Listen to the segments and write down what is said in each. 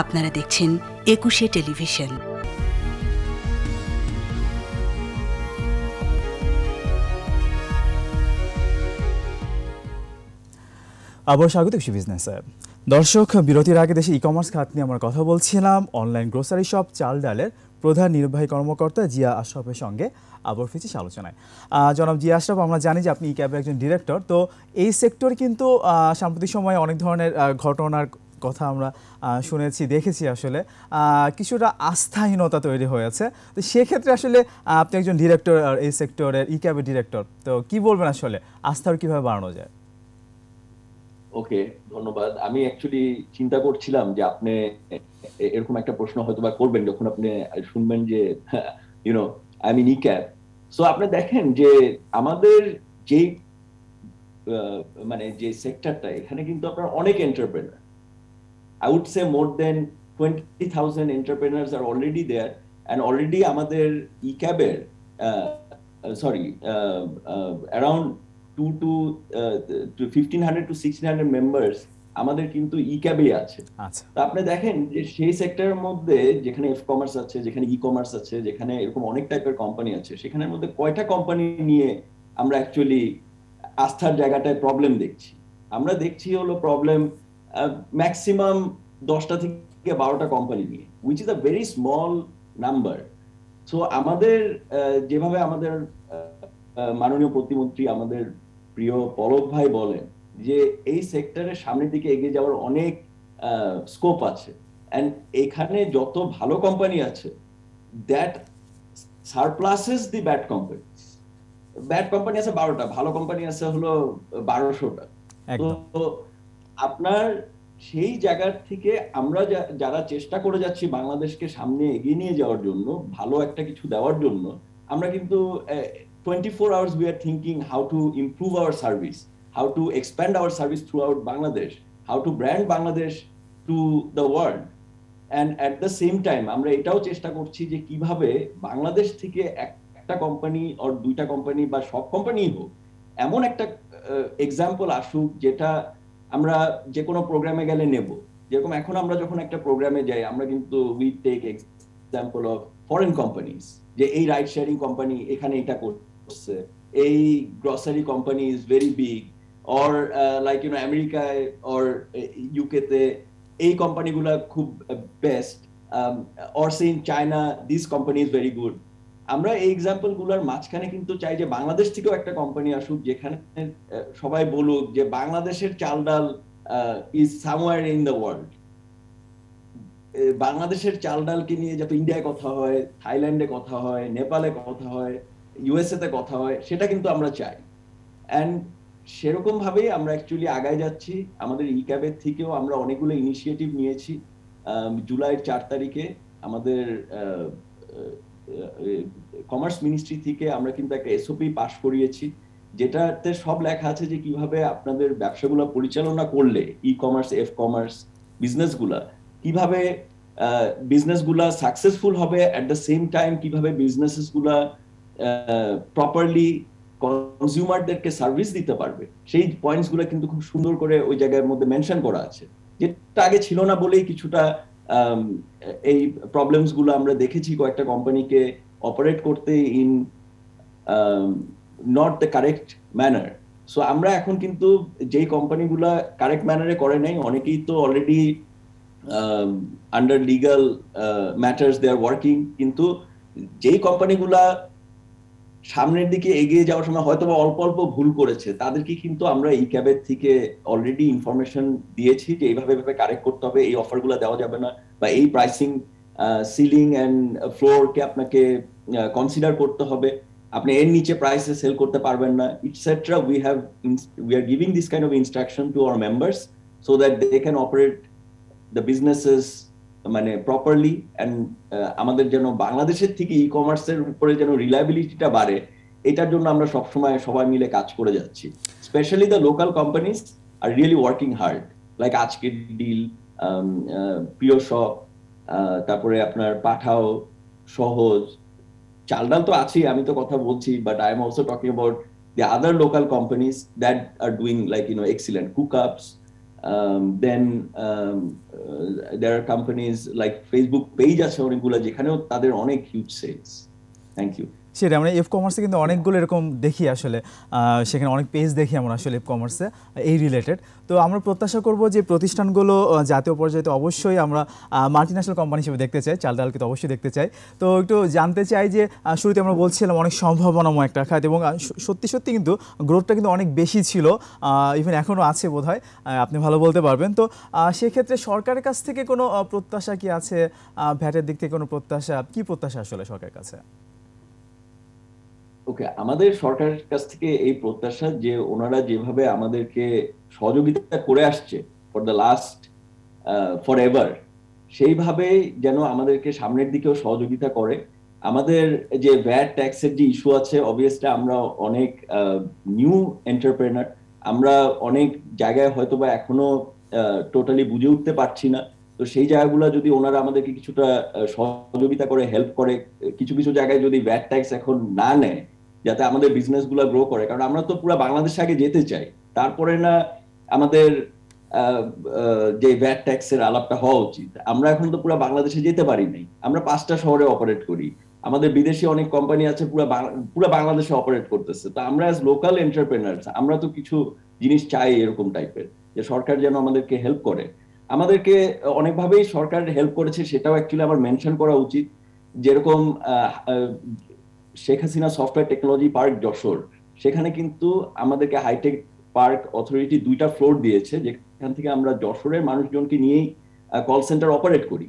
আপনারা দেখছেন একুশে টেলিভিশন। আবার স্বাগত একুশে বিজনেসে। দর্শক, বিরতির আগে দেশে ই-কমার্স খাত নিয়ে আমরা কথা বলছিলাম। অনলাইন গ্রোসারি শপ চাল ডালের প্রধান নির্বাহী কর্মকর্তা জিয়া আশরাফের সঙ্গে আবার ফিরছি আলোচনায়। জনাব জিয়া আশরাফ, আমরা জানি যে আপনি ই-ক্যাবের একজন ডিরেক্টর। তো এই সেক্টর কিন্তু সাম্প্রতিক সময়ে অনেক ধরনের ঘটনার কথা আমরা শুনেছি, দেখেছি। আসলে কিছুটা আস্থাহীনতা তৈরি হয়েছে। তো সেক্ষেত্রে আসলে আপনি একজন ডিরেক্টর, এই সেক্টরের ই-ক্যাবের ডিরেক্টর, তো কি বলবেন আসলে আস্থার কিভাবে বাড়ানো যায়? ওকে, ধন্যবাদ। আমি অ্যাকচুয়ালি চিন্তা করছিলাম যে আপনি এরকম একটা প্রশ্ন হয়তো বা করবেন যখন আপনি শুনবেন যে you know I mean e-cab. So আপনি দেখেন যে আমাদের যে মানে যে সেক্টরটা, এখানে কিন্তু আপনার অনেক entrepreneur, I would say more than 20,000 entrepreneurs are already there, and already আমাদের ই-ক্যাবের around 1500 to 1600 মেম্বার্স আমাদের কিন্তু ই-ক্যাবে আছে। তো আপনি দেখেন যে সেই সেক্টরের মধ্যে যেখানে এফ কমার্স আছে, যেখানে ই কমার্স আছে, যেখানে এরকম অনেক টাইপের কোম্পানি আছে, সেখানের মধ্যে কয়টা কোম্পানি নিয়ে আমরা অ্যাকচুয়ালি আস্থার জায়গাটায় প্রবলেম দেখছি? আমরা দেখছি হলো প্রবলেম ম্যাক্সিমাম 10টা থেকে 12টা কোম্পানি নিয়ে, which is a very small number. So আমাদের যেভাবে আমাদের মাননীয় প্রতিমন্ত্রী আমাদের প্রিয় পলক ভাই বলেন যে এই সেক্টরের সামনের দিকে এগিয়ে যাওয়ার অনেক স্কোপ আছে, এন্ড এখানে যত ভালো কোম্পানি আছে that surpluses the bad company. Bad company আছে 12টা, ভালো কোম্পানি আছে হলো 1200টা। তো আপনার সেই জায়গার থেকে আমরা যারা চেষ্টা করে যাচ্ছি বাংলাদেশকে সামনে এগিয়ে নিয়ে যাওয়ার জন্য, ভালো একটা কিছু দেওয়ার জন্য, আমরা কিন্তু 24 hours we are thinking how to improve our service, how to expand our service throughout Bangladesh, how to brand Bangladesh to the world, and at the same time আমরা এটাও চেষ্টা করছি যে কিভাবে বাংলাদেশ থেকে একটা কোম্পানি আর দুইটা কোম্পানি বা সব কোম্পানি হোক, এমন একটা এক্সাম্পল আসুক যেটা আমরা যে কোনো প্রোগ্রামে গেলে নেব। যেরকম এখন আমরা যখন একটা প্রোগ্রামে যাই, আমরা কিন্তু we take example of foreign companies, যে এই রাইড শেয়ারিং কোম্পানি এখানে এটা করছে, এই grocery company is very big, or like আমেরিকায় অর ইউকেতে এই কোম্পানিগুলা খুব best, or say in China this company is very good. আমরা এই এক্সাম্পল গুলার মাঝখানে কিন্তু চাই যে বাংলাদেশ থেকেও একটা কোম্পানি আসুক যেখানে সবাই বলুক যে বাংলাদেশের চাল ডাল is somewhere in the world. বাংলাদেশের চাল ডালকে নিয়ে যাতে ইন্ডিয়ায় কথা হয়, থাইল্যান্ডে কথা হয়, নেপালে কথা হয়, ইউএসএ তে কথা হয়, সেটা কিন্তু আমরা চাই। এন্ড সেরকম ভাবেই আমরা অ্যাকচুয়ালি আগায় যাচ্ছি। আমাদের ই-ক্যাবের থেকেও আমরা অনেকগুলো ইনিশিয়েটিভ নিয়েছি। জুলাইয়ের 4 তারিখে আমাদের কমার্স মিনিস্ট্রি থেকে আমরা কিন্তু একটা এসওপি পাস করিয়েছি, যেটাতে সব লেখা আছে যে কিভাবে আপনাদের ব্যবসাগুলো পরিচালনা করলে ই-কমার্স, এফ কমার্স বিজনেসগুলা কিভাবে বিজনেসগুলা সাকসেসফুল হবে, এট দ্য সেম টাইম কিভাবে বিজনেসগুলা প্রপারলি কনজিউমারদেরকে সার্ভিস দিতে পারবে, সেই পয়েন্টসগুলো কিন্তু খুব সুন্দর করে ওই জায়গার মধ্যে মেনশন করা আছে, যেটা আগে ছিল না বলেই কিছুটা এই প্রবলেমস গুলো আমরা দেখেছি কয়েকটা কোম্পানিকে অপারেট করতে in not the correct manner. So আমরা এখন কিন্তু যেই কোম্পানিগুলা কারেক্ট ম্যানারে করে নাই, অনেকেই তো already under legal matters they are working, কিন্তু যেই কোম্পানিগুলা সামনের দিকে এগিয়ে যাওয়ার সময় হয়তো বা অল্প অল্প ভুল করেছে, তাদেরকে কিন্তু আমরা ই-ক্যাবের থেকে অলরেডি ইনফরমেশন দিয়েছি যে এইভাবে কারেক্ট করতে হবে, এই অফারগুলো দেওয়া যাবে না, বা এই প্রাইসিং সিলিং এন্ড ফ্লোরকে আপনাকে কনসিডার করতে হবে, আপনি এর নিচে প্রাইসে সেল করতে পারবেন না, etcetera. We are giving this kind of instruction to our members so that they can operate the businesses মানে প্রপারলি, এন্ড আমাদের যেন বাংলাদেশের থেকে ই কমার্সের উপরে যেন রিলায়েবিলিটিটা বাড়ে, এটার জন্য আমরা সবসময় সবাই মিলে কাজ করে যাচ্ছি। Specially the local companies are really working hard, like আজকের ডিল, প্রিয় শপ, তারপরে আপনার পাঠাও, সহজ, চাল ডাল তো আছেই, আমি তো কথা বলছি, but I am also talking about the other local companies that are doing like excellent cookups, then there are companies like Facebook page আছে অনেকগুলো যেখানেও তাদের অনেক হিউজ সেলস। Thank you. সেটা আমরা এফ কমার্সে কিন্তু অনেকগুলো এরকম দেখি আসলে, সেখানে অনেক পেজ দেখি আমরা আসলে এফ কমার্সে এই রিলেটেড। তো আমরা প্রত্যাশা করব যে প্রতিষ্ঠানগুলো জাতীয় পর্যায়ে অবশ্যই আমরা মাল্টিন্যাশনাল কোম্পানি হিসেবে দেখতে চাই, চাল ডালকে তো অবশ্যই দেখতে চাই। তো একটু জানতে চাই যে শুরুতে আমরা বলছিলাম অনেক সম্ভাবনাময় একটা খাত এবং সত্যি সত্যি কিন্তু গ্রোথটা কিন্তু অনেক বেশি ছিল, ইভেন এখনও আছে বোধহয়, আপনি ভালো বলতে পারবেন। তো সেক্ষেত্রে সরকারের কাছ থেকে কোনো প্রত্যাশা কি আছে, ভ্যাটের দিক থেকে কোনো প্রত্যাশা, কি প্রত্যাশা আসলে সরকারের কাছে? ওকে, আমাদের সরকারের কাছ থেকে এই প্রত্যাশা যে ওনারা যেভাবে আমাদেরকে সহযোগিতা করে আসছে for the last for ever, সেইভাবে যেন আমাদেরকে সামনের দিকেও সহযোগিতা করে। আমাদের যে ভ্যাট ট্যাক্সের যে ইস্যু আছে, অবভিয়াসলি আমরা অনেক নিউ এন্টারপ্রেনার, আমরা অনেক জায়গায় হয়তো বা এখনো টোটালি বুঝে উঠতে পারছি না। তো সেই জায়গাগুলো যদি ওনারা আমাদেরকে কিছুটা সহযোগিতা করে, হেল্প করে, কিছু কিছু জায়গায় যদি ভ্যাট ট্যাক্স এখন না নেয় যাতে আমাদের বিজনেস গুলা গ্রো করে, কারণ আমরা তো পুরো বাংলাদেশে আগে যেতে চাই, তারপরে না আমাদের যে ভ্যাট ট্যাক্সের আলাপটা হওয়া উচিত। আমরা এখন তো পুরো বাংলাদেশে যেতে পারি নাই, আমরা 5টা শহরে অপারেট করি, আমাদের বিদেশি অনেক কোম্পানি আছে পুরো বাংলাদেশে অপারেট করতেছে। তো আমরা অ্যাজ লোকাল এন্টারপ্রেনার্স আমরা তো কিছু জিনিস চাই এরকম টাইপের, যে সরকার যেন আমাদেরকে হেল্প করে। আমাদেরকে অনেকভাবেই সরকার হেল্প করেছে, সেটাও অ্যাকচুয়ালি আমার মেনশন করা উচিত। যেরকম Sheikh Hasina software technology park Jessore, সেখানে কিন্তু আমাদেরকে হাইটেক পার্ক অথরিটি 2টা ফ্লোর দিয়েছে, যেখান থেকে আমরা যশোরের মানুষজনকে নিয়েই কল সেন্টার অপারেট করি।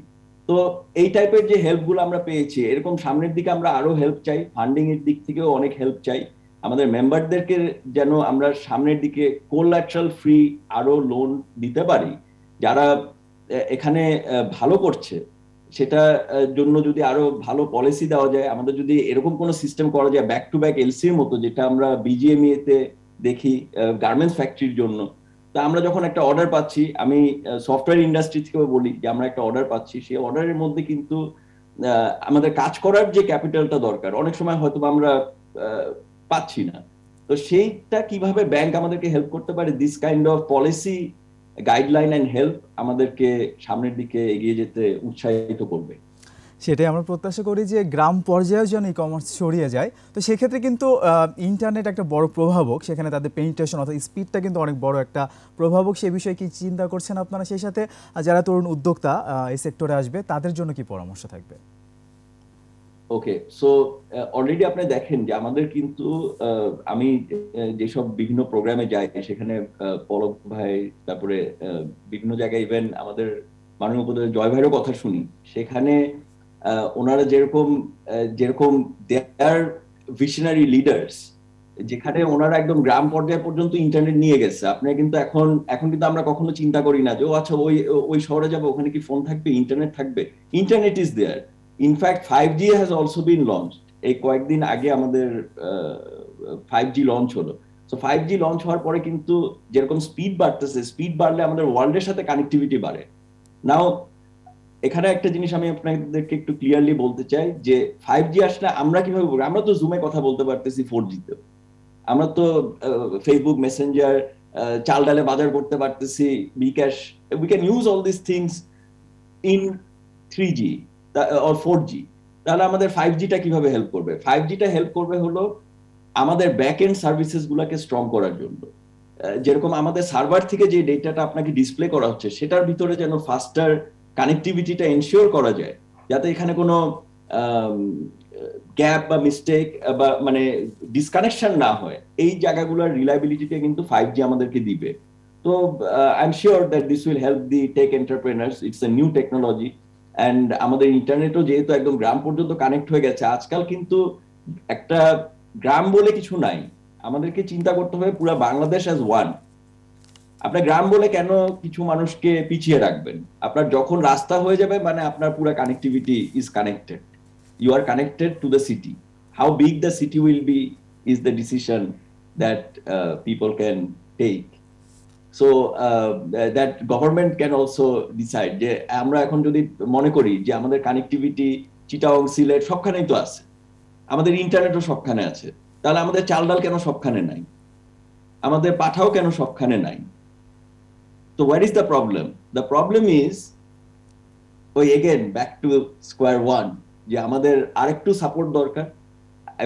তো এই টাইপের যে হেল্পগুলো আমরা পেয়েছি, এরকম সামনের দিকে আমরা আরো হেল্প চাই, ফান্ডিং এর দিক থেকেও অনেক হেল্প চাই। আমাদের মেম্বারদেরকে যেন আমরা সামনের দিকে কোল্যাটারাল ফ্রি আরো লোন দিতে পারি, যারা এখানে ভালো করছে সেটা জন্য যদি আরো ভালো পলিসি দেওয়া যায়, আমাদের যদি এরকম কোন সিস্টেম করা যায় ব্যাক টু ব্যাক এলসির মতো, যেটা আমরা বিজিএমইএ তে দেখি গার্মেন্টস ফ্যাক্টরির জন্য। তা আমরা যখন একটা অর্ডার পাচ্ছি, আমি সফটওয়্যার ইন্ডাস্ট্রি থেকেও বলি যে আমরা একটা অর্ডার পাচ্ছি, সেই অর্ডারের মধ্যে কিন্তু আমাদের কাজ করার যে ক্যাপিটালটা দরকার অনেক সময় হয়তো আমরা পাচ্ছি না। তো সেইটা কিভাবে ব্যাংক আমাদেরকে হেল্প করতে পারে, this kind of policy guideline and help আমাদেরকে সামনের দিকে এগিয়ে যেতে উৎসাহিত করবে। সেটাই আমরা প্রত্যাশা করি যে গ্রাম পর্যায়ে যেন ই কমার্স ছড়িয়ে যায়। তো সেক্ষেত্রে কিন্তু ইন্টারনেট একটা বড় প্রভাবক, সেখানে তাদের পেনিট্রেশন অর্থাৎ স্পিডটা কিন্তু অনেক বড় একটা প্রভাবক। সে বিষয়ে কি চিন্তা করছেন আপনারা? সেই সাথে যারা তরুণ উদ্যোক্তা এই সেক্টরে আসবে তাদের জন্য কি পরামর্শ থাকবে? ওকে, সো অলরেডি আপনি দেখেন যে আমাদের কিন্তু আমি যেসব বিভিন্ন প্রোগ্রামে যাই সেখানে পলক ভাই, তারপরে বিভিন্ন জায়গায় ইভেন আমাদের মাননীয় উপদেষ্টা জয় ভাইয়েরও কথা শুনি, সেখানে ওনারা যেরকম দেয়ার ভিশনারি লিডার্স, যেখানে ওনারা একদম গ্রাম পর্যায় পর্যন্ত ইন্টারনেট নিয়ে গেছে। আপনি কিন্তু এখন কিন্তু আমরা কখনো চিন্তা করি না যে ও আচ্ছা ওই শহরে যাবো, ওখানে কি ফোন থাকবে, ইন্টারনেট থাকবে। Internet is there. In fact 5G has also been launched। এই কয়েকদিন আগে আমাদের 5G লঞ্চ হলো। সো 5G লঞ্চ হওয়ার পরে কিন্তু যেরকম স্পিড বাড়তেছে, স্পিড বাড়লে আমাদের ওয়ার্ল্ডের সাথে কানেক্টিভিটি বাড়ে। নাও এখানে একটা জিনিস আমি আপনাদেরকে একটু ক্লিয়ারলি বলতে চাই যে 5G আসলে আমরা কিভাবে, আমরা তো জুমে কথা বলতে পারতেছি 4G তে, আমরা তো ফেসবুক মেসেঞ্জার, চাল ডালে বাজার করতে পারতেছি, bKash, we can use all this things in 3G or 4G। তাহলে আমাদের 5Gটা কিভাবে হেল্প করবে? 5Gটা হেল্প করবে হলো আমাদের ব্যাক এন্ড সার্ভিসেস গুলাকে স্ট্রং করার জন্য। যেরকম আমাদের সার্ভার থেকে যে ডেটাটা আপনাকে ডিসপ্লে করা হচ্ছে সেটার ভিতরে যেন ফাস্টার কানেক্টিভিটিটা এনশিওর করা যায়, যাতে এখানে কোনো গ্যাপ বা মিস্টেক বা মানে ডিসকানেকশন না হয়। এই জায়গাগুলোর রিলায়েবিলিটিটা কিন্তু 5G আমাদেরকে দিবে। তো I am sure that this will help the tech entrepreneurs. It's a new technology and আমাদের ইন্টারনেটও যেহেতু একদম গ্রাম পর্যন্ত কানেক্ট হয়ে গেছে, আজকাল কিন্তু একটা গ্রাম বলে কিছু নাই, আমাদেরকে চিন্তা করতে হবে পুরো বাংলাদেশ অ্যাজ ওয়ান। আপনার গ্রাম বলে কেন কিছু মানুষকে পিছিয়ে রাখবেন? আপনার যখন রাস্তা হয়ে যাবে মানে আপনার পুরো connectivity is connected, you are connected to the city. How big the city will be is the decision that people can take. So that government can also decide যে আমরা এখন যদি মনে করি যে আমাদের কানেক্টিভিটি চিটাগং, সিলেট সবখানেই তো আছে, আমাদের ইন্টারনেটও সবখানে আছে, তাহলে আমাদের চাল ডাল কেন সবখানে নাই, আমাদের পাঠাও কেন সবখানে নাই? So what is the problem? The problem is ওই again back to square one, যে আমাদের আরেকটু সাপোর্ট দরকার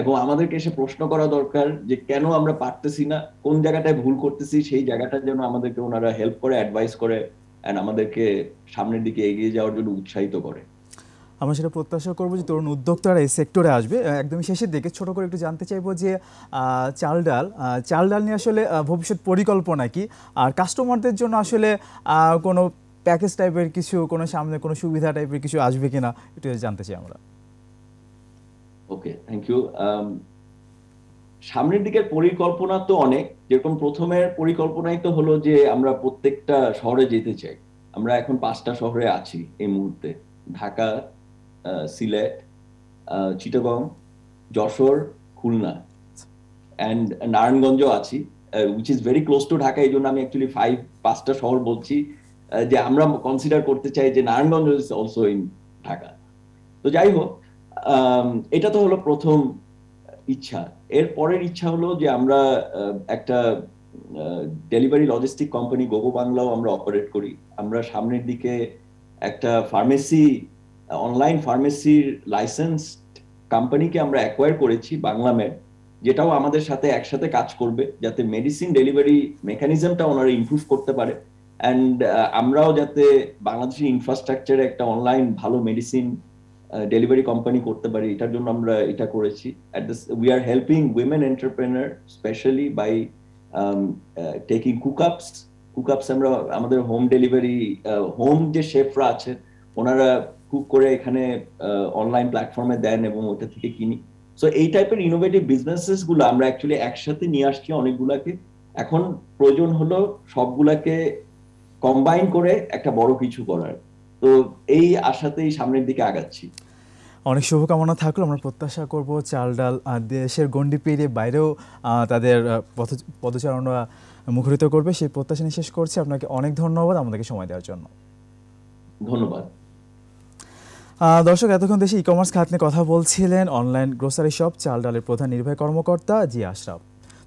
এবং আমাদেরকে এসে প্রশ্ন করা দরকার যে কেন আমরা পারতেছি না, কোন জায়গাটায় ভুল করতেছি, সেই জায়গাটা যেন আমাদেরকে ওনারা হেল্প করে, অ্যাডভাইস করে এন্ড আমাদেরকে সামনের দিকে এগিয়ে যাওয়ার জন্য উৎসাহিত করে। আমরা সেটা প্রত্যাশা করবো যে তরুণ উদ্যোক্তারা এই সেক্টরে আসবে। একদমই শেষের দিকে ছোট করে একটু জানতে চাইবো যে চাল ডাল নিয়ে আসলে ভবিষ্যৎ পরিকল্পনা কি, আর কাস্টমারদের জন্য আসলে কোনো প্যাকেজ টাইপের কিছু, কোনো সামনে কোনো সুবিধা টাইপের কিছু আসবে কিনা একটু জানতে চাই আমরা। ওকে, থ্যাংক ইউ। সামনের দিকের পরিকল্পনা তো অনেক, যেরকম প্রথমের পরিকল্পনাই তো হলো যে আমরা প্রত্যেকটা শহরে যেতে চাই। আমরা এখন 5টা শহরে আছি এই মুহূর্তে, ঢাকা, সিলেট, চিটাগং, যশোর, খুলনা অ্যান্ড নারায়ণগঞ্জও আছি, which is very close two Dhaka. এই জন্য আমি অ্যাকচুয়ালি 5টা শহর বলছি, যে আমরা কনসিডার করতে চাই যে Narayanganj is also in Dhaka. তো যাই হোক, এটা তো হলো প্রথম ইচ্ছা। এর পরের ইচ্ছা হলো যে আমরা একটা ডেলিভারি লজিস্টিক কোম্পানি গোগো বাংলাও আমরা অপারেট করি। আমরা সামনের দিকে একটা ফার্মেসি, অনলাইন ফার্মেসির লাইসেন্স কোম্পানিকে আমরা অ্যাকোয়ার করেছি, বাংলামেড, যেটাও আমাদের সাথে একসাথে কাজ করবে যাতে মেডিসিন ডেলিভারি মেকানিজমটা ওনারা ইমপ্রুভ করতে পারে অ্যান্ড আমরাও যাতে বাংলাদেশের ইনফ্রাস্ট্রাকচারে একটা অনলাইন ভালো মেডিসিন ডেলিভারি কোম্পানি করতে পারি, এটার জন্য আমরা এটা করেছি। We are helping women entrepreneur specially by taking Cookups. আমরা আমাদের হোম ডেলিভারি, হোম যে শেফরা আছে ওনারা কুক করে এখানে অনলাইন প্ল্যাটফর্মে দেন এবং ওটা থেকে কিনি। সো এই টাইপের ইনোভেটিভ বিজনেসেস গুলো আমরা অ্যাকচুয়ালি একসাথে নিয়ে আসছি অনেকগুলাকে। এখন প্রয়োজন হলো সবগুলাকে কম্বাইন করে একটা বড় কিছু করার। তো এই আশাতেই সামনের দিকে আগাচ্ছি। অনেক শুভকামনা থাকলো। আমরা প্রত্যাশা করব চাল ডাল দেশের গণ্ডি পেরিয়ে বাইরেও তাদের পদচারণা মুখরিত করবে, সেই প্রত্যাশা নিয়ে শেষ করছি। আপনাকে অনেক ধন্যবাদ আমাদেরকে সময় দেওয়ার জন্য। ধন্যবাদ। দর্শক, এতক্ষণ দেশে ই কমার্স খাত নিয়ে কথা বলছিলেন অনলাইন গ্রোসারি শপ চাল ডালের প্রধান নির্বাহী কর্মকর্তা জিয়া আশরাফ।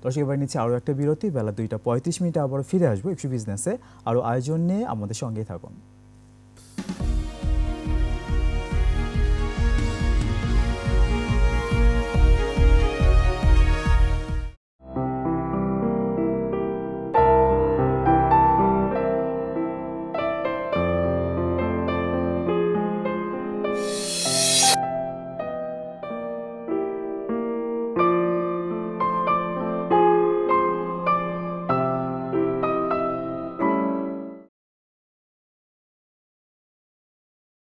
দর্শক, এবার নিচ্ছে আরও একটা বিরতি। বেলা 2টা 35 মিনিটে আবার ফিরে আসবো ইপসি বিজনেসে আরও আয়োজন নিয়ে। আমাদের সঙ্গেই থাকুন।